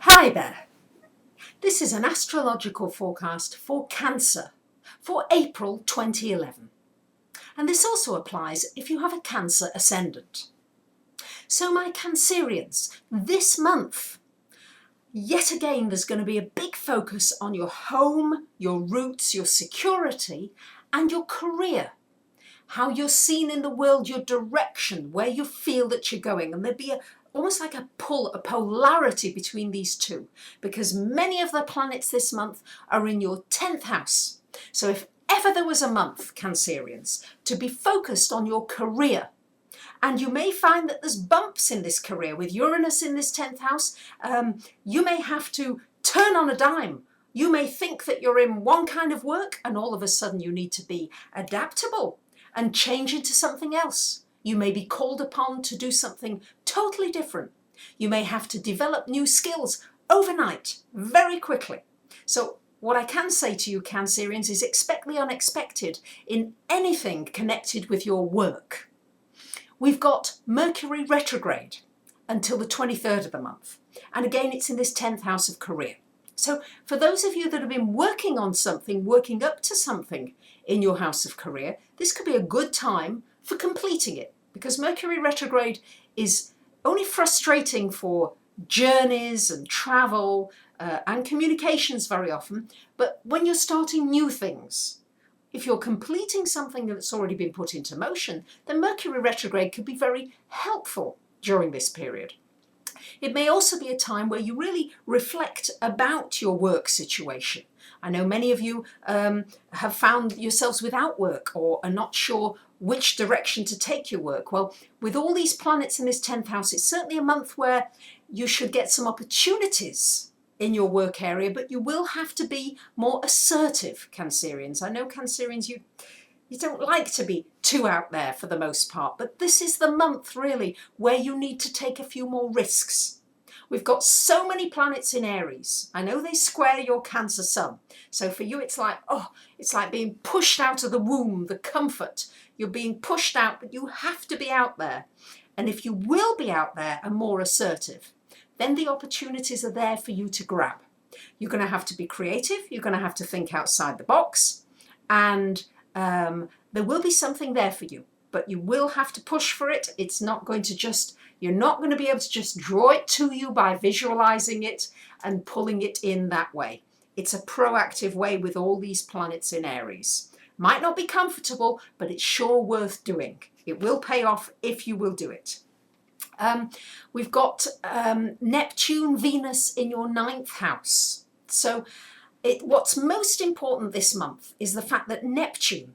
Hi there. This is an astrological forecast for Cancer for April 2011. And this also applies if you have a Cancer ascendant. So my Cancerians, this month, yet again there's going to be a big focus on your home, your roots, your security and your career. How you're seen in the world, your direction, where you feel that you're going. And there'd be almost like a polarity between these two, because many of the planets this month are in your 10th house. So if ever there was a month, Cancerians, to be focused on your career, and you may find that there's bumps in this career with Uranus in this 10th house, you may have to turn on a dime. You may think that you're in one kind of work and all of a sudden you need to be adaptable and change into something else. You may be called upon to do something totally different. You may have to develop new skills overnight, very quickly. So what I can say to you, Cancerians, is expect the unexpected in anything connected with your work. We've got Mercury retrograde until the 23rd of the month. And again, it's in this 10th house of career. So for those of you that have been working on something, working up to something in your house of career, this could be a good time for completing it, because Mercury retrograde is only frustrating for journeys and travel and communications very often. But when you're starting new things, if you're completing something that's already been put into motion, then Mercury retrograde could be very helpful during this period. It may also be a time where you really reflect about your work situation. I know many of you have found yourselves without work or are not sure which direction to take your work. Well, with all these planets in this 10th house, it's certainly a month where you should get some opportunities in your work area, but you will have to be more assertive, Cancerians. I know, Cancerians, you don't like to be too out there for the most part, but this is the month really where you need to take a few more risks. We've got so many planets in Aries. I know they square your Cancer sun. So for you, it's like being pushed out of the womb, the comfort. You're being pushed out, but you have to be out there. And if you will be out there and more assertive, then the opportunities are there for you to grab. You're going to have to be creative. You're going to have to think outside the box. And there will be something there for you, but you will have to push for it. It's not going to just, you're not going to be able to just draw it to you by visualizing it and pulling it in that way. It's a proactive way with all these planets in Aries. Might not be comfortable, but it's sure worth doing. It will pay off if you will do it. We've got Neptune, Venus in your 9th house. So what's most important this month is the fact that Neptune,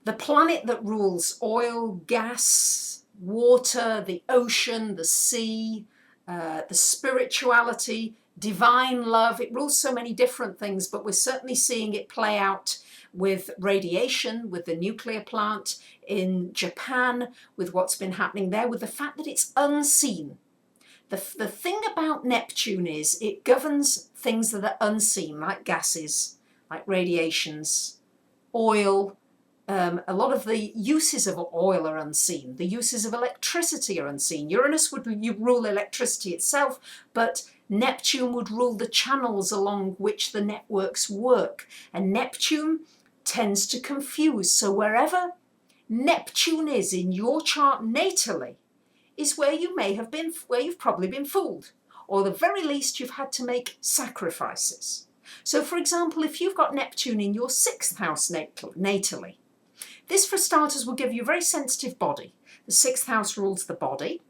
the planet that rules oil, gas, water, the ocean, the sea, the spirituality, divine love, it rules so many different things, but we're certainly seeing it play out with radiation, with the nuclear plant in Japan, with what's been happening there, with the fact that it's unseen. The thing about Neptune is it governs things that are unseen, like gases, like radiations, oil. A lot of the uses of oil are unseen. The uses of electricity are unseen. Uranus would rule electricity itself, but Neptune would rule the channels along which the networks work. And Neptune tends to confuse. So wherever Neptune is in your chart natally is where you may have been, where you've probably been fooled, or at the very least you've had to make sacrifices. So for example, if you've got Neptune in your 6th house natally, this for starters will give you a very sensitive body. The 6th house rules the body,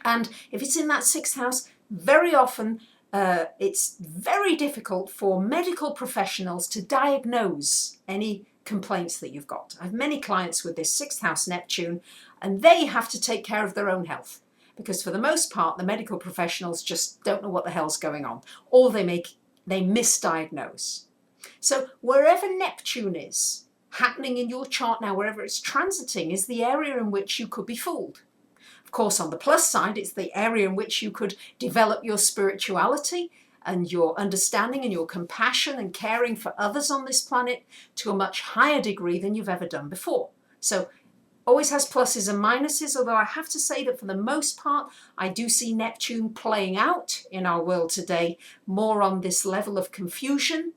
and if it's in that 6th house, very often it's very difficult for medical professionals to diagnose any complaints that you've got. I have many clients with this 6th house Neptune, and they have to take care of their own health, because for the most part the medical professionals just don't know what the hell's going on, or they misdiagnose. So wherever Neptune is happening in your chart now, wherever it's transiting, is the area in which you could be fooled. Of course, on the plus side, it's the area in which you could develop your spirituality and your understanding and your compassion and caring for others on this planet to a much higher degree than you've ever done before. So always has pluses and minuses, although I have to say that for the most part, I do see Neptune playing out in our world today more on this level of confusion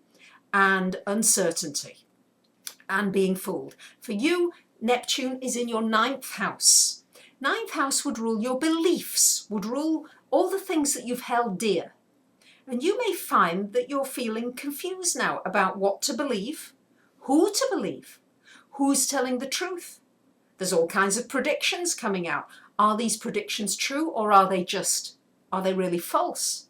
and uncertainty and being fooled. For you, Neptune is in your 9th house. 9th house would rule your beliefs, would rule all the things that you've held dear. And you may find that you're feeling confused now about what to believe, who to believe, who's telling the truth. There's all kinds of predictions coming out. Are these predictions true, or are they really false?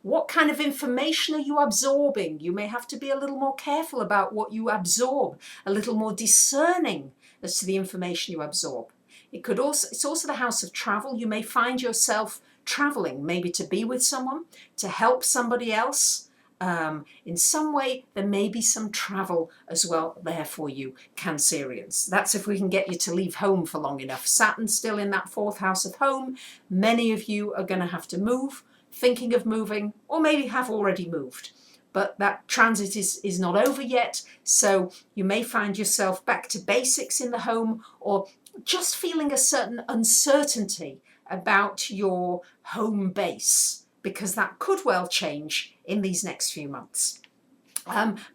What kind of information are you absorbing? You may have to be a little more careful about what you absorb, a little more discerning as to the information you absorb. It's also the house of travel. You may find yourself traveling, maybe to be with someone, to help somebody else. In some way, there may be some travel as well there for you, Cancerians. That's if we can get you to leave home for long enough. Saturn's still in that 4th house of home. Many of you are going to have to move, thinking of moving, or maybe have already moved. But that transit is not over yet, so you may find yourself back to basics in the home, or just feeling a certain uncertainty about your home base, because that could well change in these next few months.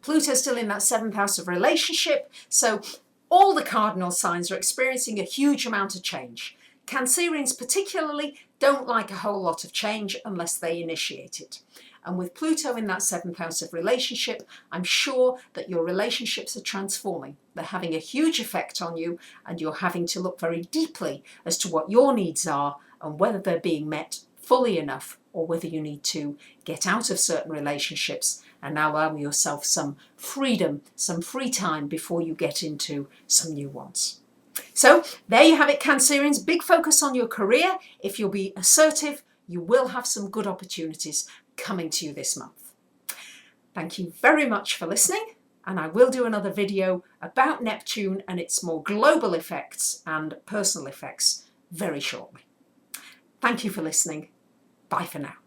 Pluto's still in that 7th house of relationship, so all the cardinal signs are experiencing a huge amount of change. Cancerians particularly don't like a whole lot of change unless they initiate it. And with Pluto in that 7th house of relationship, I'm sure that your relationships are transforming. They're having a huge effect on you, and you're having to look very deeply as to what your needs are and whether they're being met fully enough, or whether you need to get out of certain relationships and allow yourself some freedom, some free time before you get into some new ones. So there you have it, Cancerians. Big focus on your career. If you'll be assertive, you will have some good opportunities coming to you this month. Thank you very much for listening, and I will do another video about Neptune and its more global effects and personal effects very shortly. Thank you for listening. Bye for now.